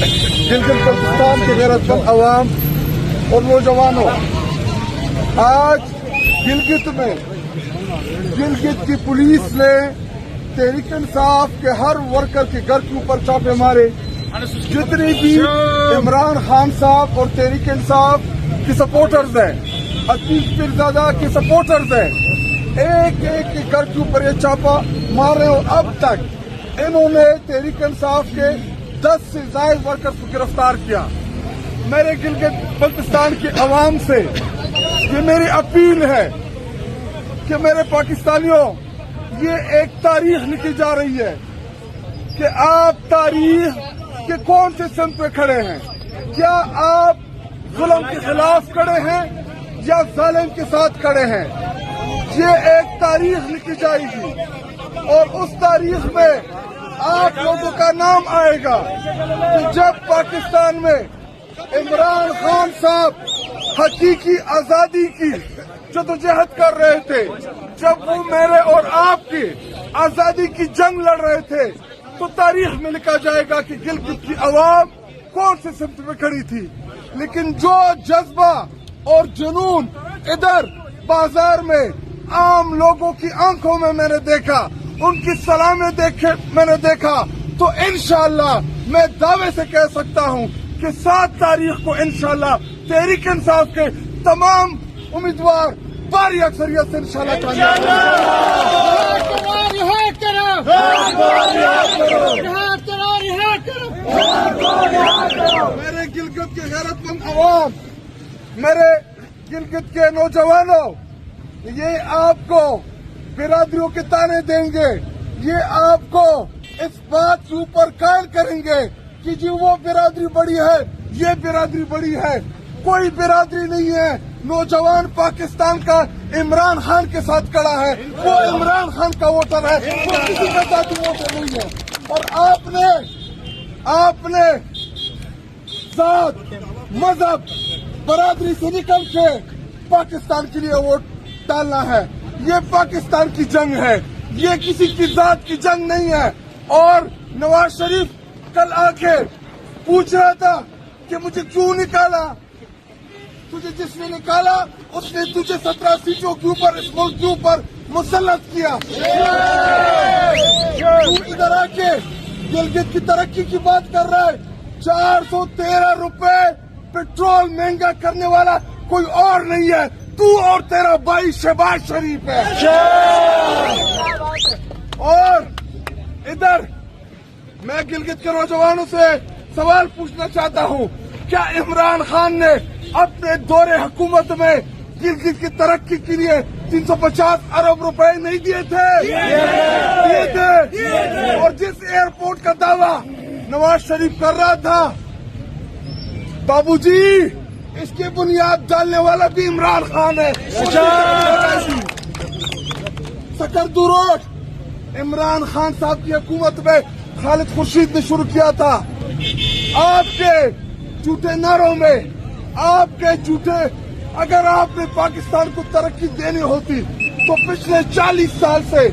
گلگت بلتستان کے غیرت مند عوام اور نوجوانوں، آج گلگت میں گلگت کی پولیس نے تحریک انصاف کے ہر ورکر کے گھر کے اوپر چھاپے مارے. جتنے بھی عمران خان صاحب اور تحریک انصاف کی سپورٹرز ہیں، عتیق پیرزادہ کے سپورٹرز ہیں، ایک ایک کے گھر کے اوپر یہ چھاپا مار رہے. اور اب تک انہوں نے تحریک انصاف کے 10 سے زائد ورکرز کو گرفتار کیا. میرے گلگت بلتستان کے عوام سے یہ میری اپیل ہے کہ میرے پاکستانیوں، یہ ایک تاریخ لکھی جا رہی ہے کہ آپ تاریخ کے کون سے سمت پہ کھڑے ہیں. کیا آپ ظلم کے خلاف کھڑے ہیں یا ظالم کے ساتھ کھڑے ہیں؟ یہ ایک تاریخ لکھی جائے گی اور اس تاریخ میں آپ لوگوں کا نام آئے گا کہ جب پاکستان میں عمران خان صاحب حقیقی آزادی کی جدوجہد کر رہے تھے، جب وہ میرے اور آپ کی آزادی کی جنگ لڑ رہے تھے، تو تاریخ میں لکھا جائے گا کہ گلگت کی عوام کون سے سمت میں کھڑی تھی. لیکن جو جذبہ اور جنون ادھر بازار میں عام لوگوں کی آنکھوں میں نے دیکھا، ان کی سلامیں میں نے دیکھا، تو انشاءاللہ میں دعوے سے کہہ سکتا ہوں کہ 7 تاریخ کو انشاءاللہ تحریک انصاف کے تمام امیدوار بھاری اکثریت سے انشاءاللہ کامیاب میرے گلگت کے غیرت مند عوام، میرے گلگت کے نوجوانوں، یہ آپ کو برادریوں کے تانے دیں گے، یہ آپ کو اس بات کے اوپر قائل کریں گے کہ جی وہ برادری بڑی ہے، یہ برادری بڑی ہے. کوئی برادری نہیں ہے. نوجوان پاکستان کا عمران خان کے ساتھ کھڑا ہے، وہ عمران خان کا ووٹر ہے، وہ کسی کا ذاتی ووٹر نہیں ہے. اور آپ نے ذات، مذہب، برادری سے نکل کے پاکستان کے لیے ووٹ ڈالنا ہے. یہ پاکستان کی جنگ ہے، یہ کسی کی ذات کی جنگ نہیں ہے. اور نواز شریف کل آ کے پوچھ رہا تھا کہ مجھے کیوں نکالا. تجھے جس نے نکالا اس نے تجھے 17 سیٹوں کے اوپر اس ملک کے اوپر مسلط کیا. تو ادھر آ کے گلگت کی ترقی کی بات کر رہا ہے. 413 روپے پیٹرول مہنگا کرنے والا کوئی اور نہیں ہے، تو اور تیرا بھائی شہباز شریف ہے. اور ادھر میں گلگت کے نوجوانوں سے سوال پوچھنا چاہتا ہوں، کیا عمران خان نے اپنے دور حکومت میں گلگت کی ترقی کے لیے 350 ارب روپے نہیں دیے تھے؟ دیے تھے. اور جس ایئرپورٹ کا دعویٰ نواز شریف کر رہا تھا، بابو جی اس کی بنیاد ڈالنے والا بھی عمران خان ہے. سکردو روڈ عمران خان صاحب کی حکومت میں خالد خورشید نے شروع کیا تھا. آپ کے جھوٹے نعروں میں، آپ کے جھوٹے، اگر آپ نے پاکستان کو ترقی دینی ہوتی تو پچھلے 40 سال سے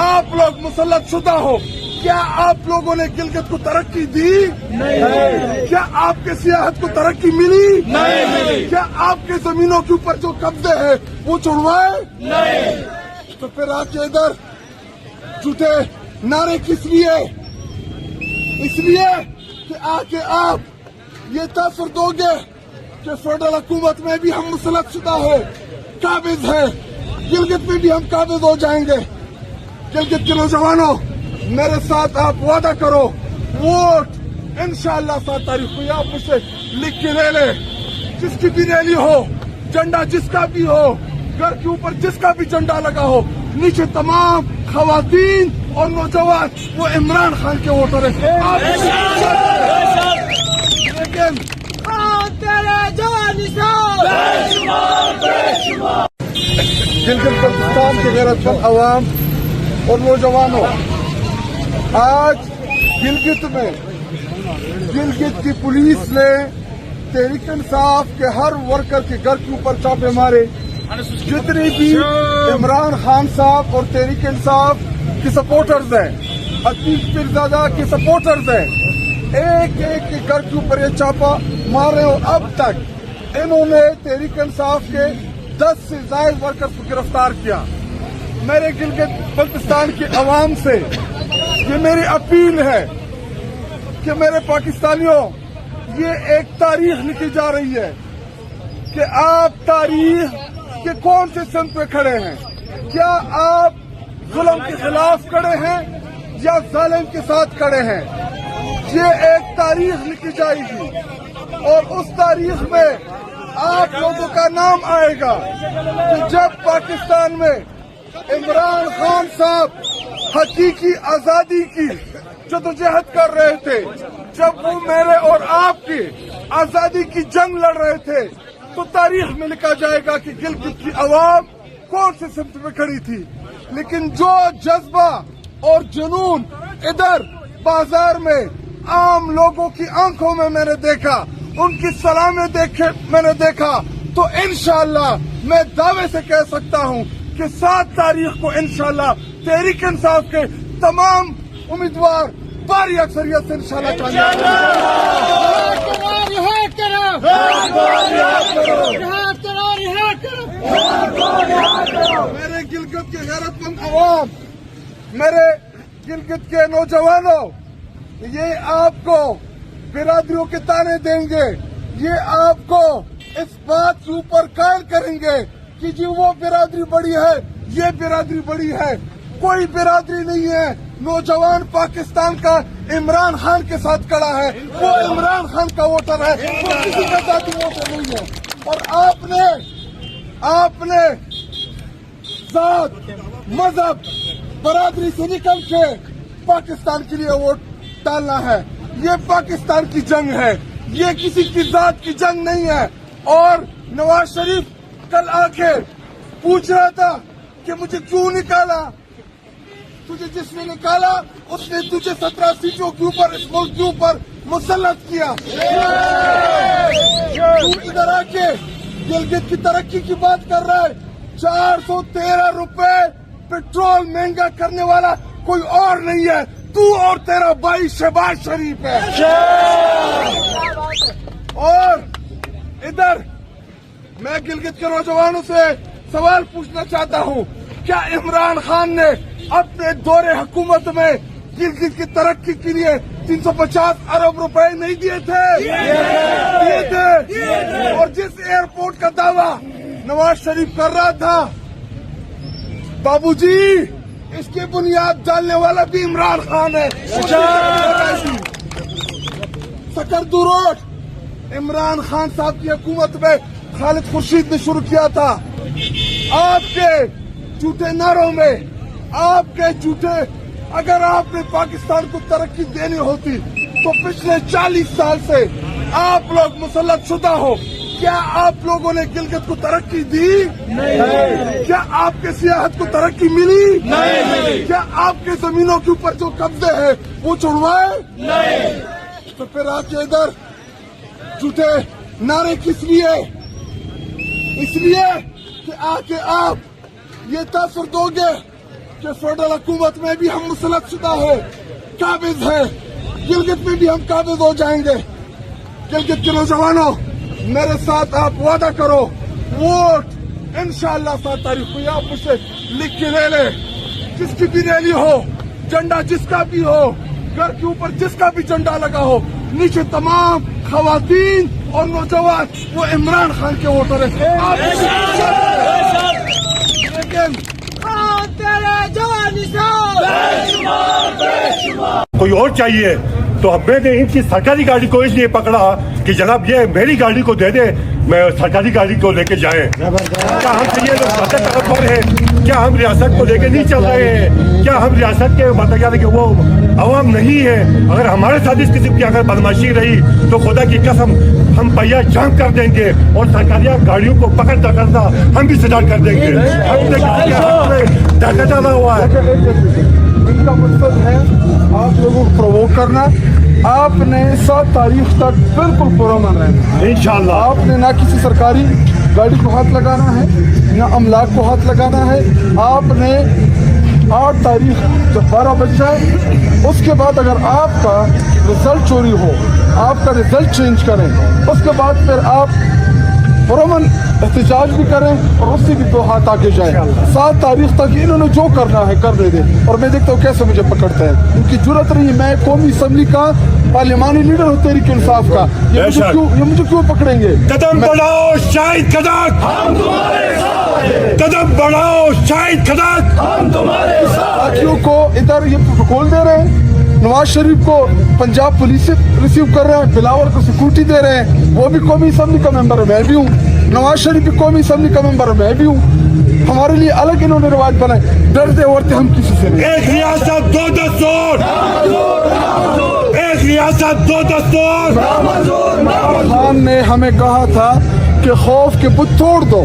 آپ لوگ مسلط شدہ ہو. کیا آپ لوگوں نے گلگت کو ترقی دی؟ نہیں. کیا آپ کے سیاحت کو ترقی ملی؟ نہیں. کیا آپ کے زمینوں کے اوپر جو قبضے ہیں وہ چھڑوائے؟ نہیں. تو پھر آ کے ادھر جھوٹے نعرے کس لیے؟ اس لیے کہ آ کے آپ یہ تاثر دو گے کہ فیڈرل حکومت میں بھی ہم مسلط شدہ ہے، قابض ہے، گلگت میں بھی ہم قابض ہو جائیں گے. گلگت کے نوجوانوں، میرے ساتھ آپ وعدہ کرو، ووٹ انشاءاللہ 7 تاریخ کو آپ مجھ سے لکھ کے لے لیں. جس کی بھی ریلی ہو، جھنڈا جس کا بھی ہو، گھر کے اوپر جس کا بھی جھنڈا لگا ہو، نیچے تمام خواتین اور نوجوان وہ عمران خان کے ووٹر ہیں. لیکن گلگت بلتستان کے غیرت مند عوام اور نوجوانوں، آج گلگت میں گلگت کی پولیس نے تحریک انصاف کے ہر ورکر کے گھر کے اوپر چھاپے مارے. جتنے بھی عمران خان صاحب اور تحریک انصاف کی سپورٹرز ہیں، عتیق پیرزادہ کے سپورٹرز ہیں، ایک ایک کے گھر کے اوپر یہ چھاپا مار رہے ہو. اب تک انہوں نے تحریک انصاف کے 10 سے زائد ورکرز کو گرفتار کیا. میرے گلگت بلتستان کی عوام سے یہ میری اپیل ہے کہ میرے پاکستانیوں، یہ ایک تاریخ لکھی جا رہی ہے کہ آپ تاریخ کے کون سے سمت پہ کھڑے ہیں. کیا آپ ظلم کے خلاف کھڑے ہیں یا ظالم کے ساتھ کھڑے ہیں؟ یہ ایک تاریخ لکھی جائے گی اور اس تاریخ میں آپ لوگوں کا نام آئے گا کہ جب پاکستان میں عمران خان صاحب حقیقی آزادی کی جدوجہد کر رہے تھے، جب وہ میرے اور آپ کی آزادی کی جنگ لڑ رہے تھے، تو تاریخ میں لکھا جائے گا کہ گلگت کی عوام کون سے سمت پہ کھڑی تھی. لیکن جو جذبہ اور جنون ادھر بازار میں عام لوگوں کی آنکھوں میں نے دیکھا، ان کی سلامیں میں نے دیکھا، تو انشاءاللہ میں دعوے سے کہہ سکتا ہوں کہ 7 تاریخ کو انشاءاللہ تحریک انصاف کے تمام امیدوار بھاری اکثریت سے انشاءاللہ کامیاب میرے گلگت کے غیرت مند عوام، میرے گلگت کے نوجوانوں، یہ آپ کو برادریوں کے تانے دیں گے، یہ آپ کو اس بات کے اوپر قائل کریں گے کہ جی وہ برادری بڑی ہے، یہ برادری بڑی ہے. کوئی برادری نہیں ہے. نوجوان پاکستان کا عمران خان کے ساتھ کھڑا ہے، وہ عمران خان کا ووٹر ہے، وہ کسی کا ذاتی ووٹر نہیں ہے. اور آپ نے ذات، مذہب، برادری سے نکل کے پاکستان کے لیے ووٹ ڈالنا ہے. یہ پاکستان کی جنگ ہے، یہ کسی کی ذات کی جنگ نہیں ہے. اور نواز شریف کل آ کے پوچھ رہا تھا کہ مجھے کیوں نکالا. تجھے جس نے نکالا اس نے تجھے 17 سیٹوں کے اوپر اس ملک کے اوپر مسلط کیا. تو ادھر آ کے گلگت کی ترقی کی بات کر رہا ہے. 413 روپے پیٹرول مہنگا کرنے والا کوئی اور نہیں ہے، تو اور تیرا بھائی شہباز شریف ہے. اور ادھر میں گلگت کے نوجوانوں سے سوال پوچھنا چاہتا ہوں، کیا عمران خان نے اپنے دور حکومت میں گلگت کی ترقی کے لیے 350 ارب روپے نہیں دیے تھے؟ اور جس ایئرپورٹ کا دعویٰ نواز شریف کر رہا تھا، بابو جی اس کی بنیاد ڈالنے والا بھی عمران خان ہے. سکردو روڈ عمران خان صاحب کی حکومت میں خالد خورشید نے شروع کیا تھا. آپ کے جھوٹے نعروں میں، آپ کے جھوٹے، اگر آپ نے پاکستان کو ترقی دینی ہوتی تو پچھلے 40 سال سے آپ لوگ مسلط شدہ ہو. کیا آپ لوگوں نے گلگت کو ترقی دی؟ نہیں. کیا آپ کے سیاحت کو ترقی ملی؟ نہیں. کیا آپ کے زمینوں کے اوپر جو قبضے ہیں وہ چھڑوائے؟ نہیں. تو پھر آ کے ادھر جھوٹے نعرے کس لیے؟ اس لیے کہ آ کے آپ یہ تاثر دو گے کہ فیڈرل حکومت میں بھی ہم مسلط شدہ ہے، قابض ہے، گلگت میں بھی ہم قابض ہو جائیں گے. گلگت کے نوجوانوں، میرے ساتھ آپ وعدہ کرو، ووٹ انشاءاللہ 7 تاریخ کو آپ مجھ سے لکھ کے لے لیں. جس کی بھی ریلی ہو، جھنڈا جس کا بھی ہو، گھر کے اوپر جس کا بھی جھنڈا لگا ہو، نیچے تمام خواتین اور نوجوان وہ عمران خان کے ووٹر ہیں. لیکن کوئی اور چاہیے تو میں نے ان کی سرکاری گاڑی کو اس لیے پکڑا کہ جناب یہ میری گاڑی کو دے دے، میں سرکاری گاڑی کو لے کے جائیں. کیا ہم سے یہ لوگ غلط طرف پر ہیں؟ کیا ہم ریاست کو لے کے نہیں چل رہے ہیں؟ کیا ہم ریاست کے مطلب کہ وہ عوام نہیں ہے؟ اگر ہمارے ساتھ اس قسم کی اگر بدماشی رہی تو خدا کی قسم ہم پہیا جام کر دیں گے اور سرکاری گاڑیوں کو پکڑتا کرتا ہم بھی سٹارٹ کر دیں گے. ہم نے ڈاکہ ڈالا ہوا ہے. ان کا مقصد ہے آپ لوگوں کو پرووک کرنا. آپ نے 7 تاریخ تک بالکل پرامن رہنا ہے انشاءاللہ. آپ نے نہ کسی سرکاری گاڑی کو ہاتھ لگانا ہے، نہ املاک کو ہاتھ لگانا ہے. آپ نے 8 तारीख जब 12 बज जाए उसके बाद अगर आपका रिजल्ट चोरी हो, आपका रिजल्ट चेंज करें, उसके बाद फिर आप फौरन एहतजाज भी करें और उससे भी 2 हाथ आगे जाए। 7 तारीख तक इन्होंने जो करना है करने दे, और मैं देखता हूँ कैसे मुझे पकड़ते हैं। उनकी जरूरत नहीं, मैं कौमी असम्बली का पार्लिमानी लीडर हूँ तहरीक इंसाफ का, ये मुझे क्यों पकड़ेंगे? कदम बढ़ाओ शाहिद खदक, हम तुम्हारे साथ हैं। कदम बढ़ाओ शाहिद खदक, हम तुम्हारे साथ हैं। साथियों को इधर ये प्रोटोकॉल दे रहे हैं, नवाज शरीफ को पंजाब पुलिस से रिसीव कर रहे हैं, बिलावल को सिक्योरिटी दे रहे हैं, वो भी कौमी असम्बली का मेंबर है, मैं भी हूँ। नवाज शरीफ भी कौमी असम्बली का मेंबर है, मैं भी हूँ। हमारे लिए अलग इन्होंने रिवाज बनाए, डरते उड़ते हम किसी से नहीं। एक रियासत 2 दस्तूर, एक रियासत 2 दस्तूर। खान ने हमें कहा था कि खौफ के बुत तोड़ दो,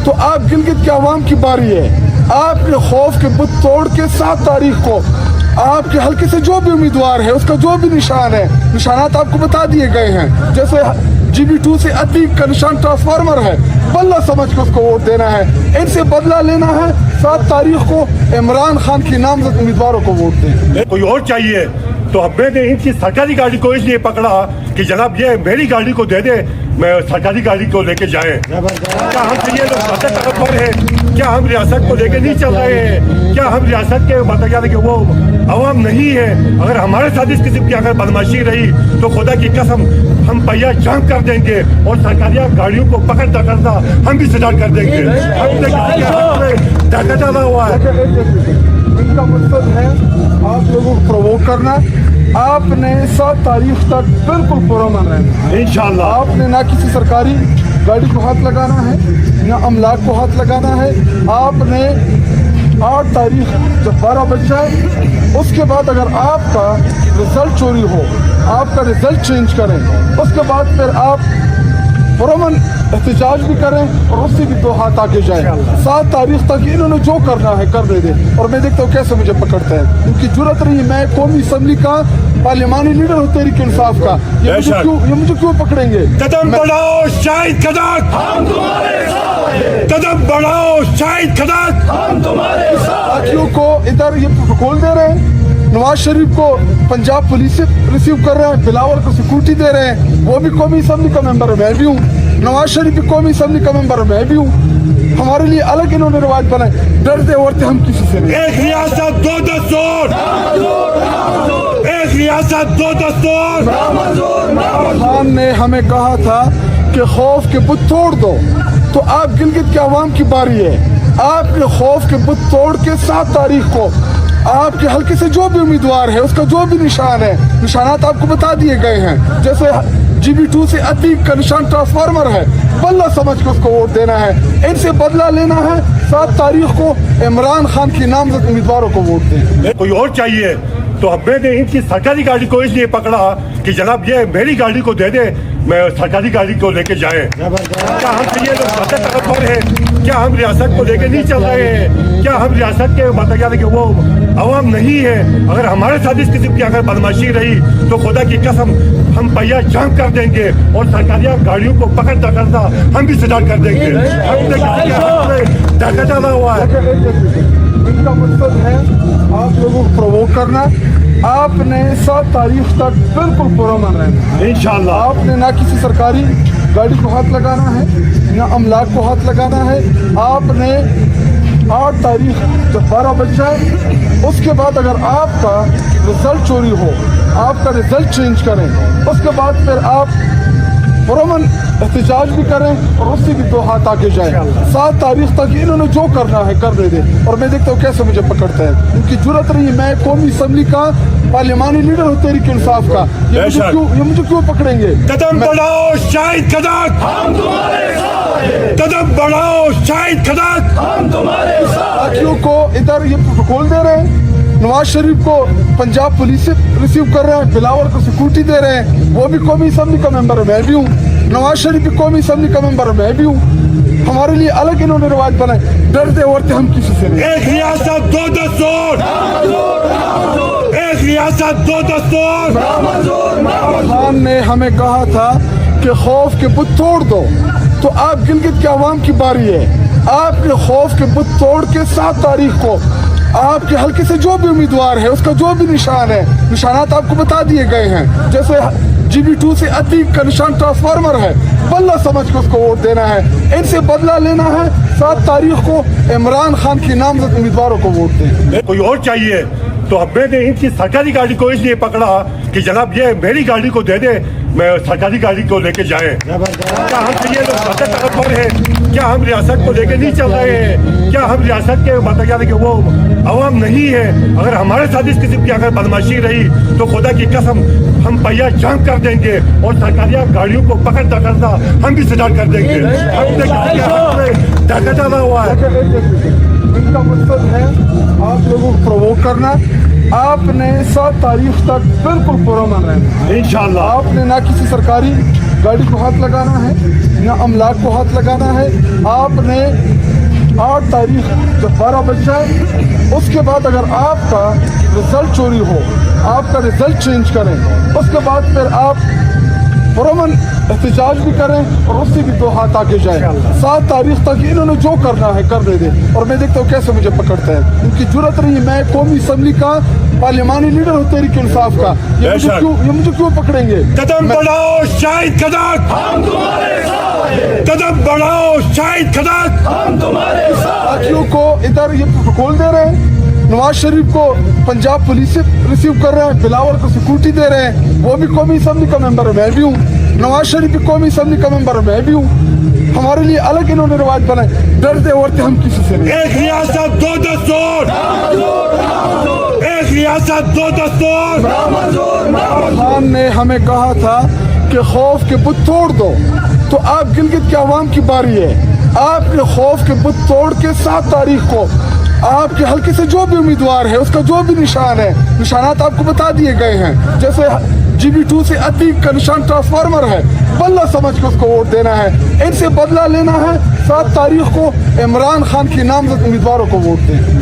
तो आप गिलगित के अवाम की बारी है। आपके खौफ के बुत तोड़ के 7 तारीख को आपके हल्के से जो भी उम्मीदवार है उसका जो भी निशान है, निशानात आपको बता दिए गए हैं। जैसे GB2 से अतीक का निशान ट्रांसफार्मर है, बल्ला समझ के उसको वोट देना है। इनसे बदला लेना है, 7 तारीख को इमरान खान की नामजद उम्मीदवारों को वोट दें। कोई और चाहिए तो मैंने इनकी सरकारी गाड़ी को इसलिए पकड़ा कि जनाब ये मेरी गाड़ी को दे दे, मैं सरकारी गाड़ी को लेके जाए। क्या हम ये लोग ताकतवर है? क्या हम रियासत को लेके नहीं चल रहे हैं? क्या हम रियासत के मतलब कि वो अवाम नहीं है? अगर हमारे साथ इस किस्म की अगर बदमाशी रही तो खुदा की कसम हम पहिया जाम कर देंगे और सरकारी गाड़ियों को पकड़ पकड़ना हम भी सजा कर देंगे। धक्का डाला हुआ है। इनका मकसद है आप लोगों को प्रोवोक करना। आपने 7 तारीख तक बिल्कुल पुरअमन रहना है इंशाअल्लाह। आपने ना किसी सरकारी गाड़ी को हाथ लगाना है, ना अमलाक को हाथ लगाना है। आपने 8 तारीख जब 12 बज जाए उसके बाद अगर आपका रिजल्ट चोरी हो, आपका रिजल्ट चेंज करें, उसके बाद फिर आप फौरन एहतजाज भी करें और उससे भी 2 हाथ आगे जाए। 7 तारीख तक इन्होंने जो करना है करने दे, और मैं देखता हूँ कैसे मुझे पकड़ते हैं। उनकी जरूरत नहीं, मैं कौमी असम्बली का पार्लिमानी लीडर हूँ तहरीक इंसाफ का, ये मुझे क्यों पकड़ेंगे? कदम बढ़ाओ शाहिद खदक, हम तुम्हारे साथ हैं। कदम बढ़ाओ शाहिद खदक, हम तुम्हारे साथ हैं। साथियों को इधर ये प्रोटोकॉल दे रहे हैं, नवाज शरीफ को पंजाब पुलिस से रिसीव कर रहे हैं, बिलावल को सिक्योरिटी दे रहे हैं, वो भी कौमी असम्बली का मेंबर है, मैं भी हूँ। नवाज शरीफ भी कौमी असम्बली का मेंबर है, मैं भी हूँ। हमारे लिए अलग इन्होंने रिवाज बनाए, डरते उड़ते हम किसी से नहीं। एक रियासत 2 दस्तूर, एक रियासत 2 दस्तूर। खान ने हमें कहा था कि खौफ के बुत तोड़ दो, तो आप गिलगित के अवाम की बारी है। आपके खौफ के बुत तोड़ के 7 तारीख को आपके हल्के से जो भी उम्मीदवार है उसका जो भी निशान है, निशानात आपको बता दिए गए हैं। जैसे GB2 से अतीक का निशान ट्रांसफार्मर है, बल्ला समझ के उसको वोट देना है। इनसे बदला लेना है, 7 तारीख को इमरान खान की नामजद उम्मीदवारों को वोट दें। कोई और चाहिए तो मैंने इनकी सरकारी गाड़ी को इसलिए पकड़ा कि जनाब ये मेरी गाड़ी को दे दे, मैं सरकारी गाड़ी को लेके जाए। क्या हम ये लोग ताकतवर है? क्या हम रियासत को लेके नहीं चल रहे हैं? क्या हम रियासत के मतलब कि वो अवाम नहीं है? अगर हमारे साथ इस किस्म की अगर बदमाशी रही तो खुदा की कसम हम पहिया जाम कर देंगे और सरकारी गाड़ियों को पकड़ पकड़ना हम भी सजा कर देंगे। धक्का डाला हुआ है। इनका मकसद है आप लोगों को प्रोवोक करना। आपने 7 तारीख तक बिल्कुल पुरअमन रहना है इंशाअल्लाह। आपने ना किसी सरकारी गाड़ी को हाथ लगाना है, ना अमलाक को हाथ लगाना है। आपने 8 तारीख जब 12 बज जाए उसके बाद अगर आपका रिजल्ट चोरी हो, आपका रिजल्ट चेंज करें, उसके बाद फिर आप फौरन एहतजाज भी करें और उससे भी 2 हाथ आगे जाए। 7 तारीख तक इन्होंने जो करना है करने दे, और मैं देखता हूँ कैसे मुझे पकड़ते हैं। उनकी जरूरत नहीं, मैं कौमी असम्बली का पार्लिमानी लीडर हूँ तहरीक इंसाफ का, ये मुझे क्यों पकड़ेंगे? कदम बढ़ाओ शाहिद खदक, हम तुम्हारे साथ हैं। कदम बढ़ाओ शाहिद खदक, हम तुम्हारे साथ हैं। साथियों को इधर ये प्रोटोकॉल दे रहे हैं, नवाज शरीफ को पंजाब पुलिस से रिसीव कर रहे हैं, बिलावल को सिक्योरिटी दे रहे हैं, वो भी कौमी असम्बली का मेंबर है, मैं भी हूँ। नवाज शरीफ भी कौमी असम्बली का मेंबर है, मैं भी हूँ। हमारे लिए अलग इन्होंने रिवाज बनाए, डरते उड़ते हम किसी से नहीं। एक रियासत 2 दस्तूर, एक रियासत 2 दस्तूर। खान ने हमें कहा था कि खौफ के बुत तोड़ दो, तो आप गिलगित के अवाम की बारी है। आपके खौफ के बुत तोड़ के 7 तारीख को आपके हल्के से जो भी उम्मीदवार है उसका जो भी निशान है, निशानात आपको बता दिए गए हैं। जैसे GB2 से अतीक का निशान ट्रांसफार्मर है, बल्ला समझ के उसको वोट देना है। इनसे बदला लेना है, 7 तारीख को इमरान खान की नामजद उम्मीदवारों को वोट दें। कोई और चाहिए तो मैंने इनकी सरकारी गाड़ी को इसलिए पकड़ा कि जनाब ये मेरी गाड़ी को दे दे, मैं सरकारी गाड़ी को लेके जाए। क्या हम ये लोग सत्ता तरफ पर है? क्या हम रियासत को लेके नहीं चल रहे हैं? क्या हम रियासत के मतलब कि वो अवाम नहीं है? अगर हमारे साथ इस किस्म की अगर बदमाशी रही तो खुदा की कसम हम पहिया जाम कर देंगे और सरकारी गाड़ियों को पकड़ करना हम भी सजा कर देंगे। धक्का डाला हुआ है। इनका मकसद है आप लोगों को प्रोवोक करना। आपने 7 तारीख तक बिल्कुल पुरअमन रहना है इंशाल्लाह। आपने ना किसी सरकारी गाड़ी को हाथ लगाना है, ना अमलाक को हाथ लगाना है। आपने 8 तारीख जब 12 बज जाए उसके बाद अगर आपका रिजल्ट चोरी हो, आपका रिजल्ट चेंज करें, उसके बाद फिर आप पुरअमन एहतजाज भी करें और उससे भी 2 हाथ आगे जाए। 7 तारीख तक इन्होंने जो करना है करने दे। और मैं देखता हूँ कैसे मुझे पकड़ते हैं, इनकी जुर्रत नहीं। मैं कौमी असम्बली का पार्लिमानी लीडर हूँ तहरीक इंसाफ का, ये मुझे क्यों पकड़ेंगे? कदम बढ़ाओ शाहिद खदक, हम तुम्हारे साथ हैं। कदम बढ़ाओ शाहिद खदक, हम तुम्हारे साथ। साथियों को इधर ये प्रोटोकॉल दे रहे हैं, नवाज शरीफ को पंजाब पुलिस से रिसीव कर रहे हैं, बिलावल को सिक्योरिटी दे रहे हैं। वो भी कौमी असम्बली का मेंबर है, मैं भी हूँ। नवाज शरीफ भी कौमी असम्बली का मेंबर है, मैं भी हूँ। हमारे लिए अलग इन्होंने रिवाज बनाए, डरते वरते हम किसी से नहीं। एक रियासत 2 दस्तूर, एक रियासत 2 दस्तूर। खान ने हमें कहा था कि खौफ के बुत तोड़ दो, तो आप गिलगित के अवाम की बारी है। आपने खौफ के बुत तोड़ के 7 तारीख को आपके हल्के से जो भी उम्मीदवार है उसका जो भी निशान है, निशानात आपको बता दिए गए हैं। जैसे GB2 से अतीक का निशान ट्रांसफार्मर है, बल्ला समझ के उसको वोट देना है। इनसे बदला लेना है, 7 तारीख को इमरान खान की नामजद उम्मीदवारों को वोट दें।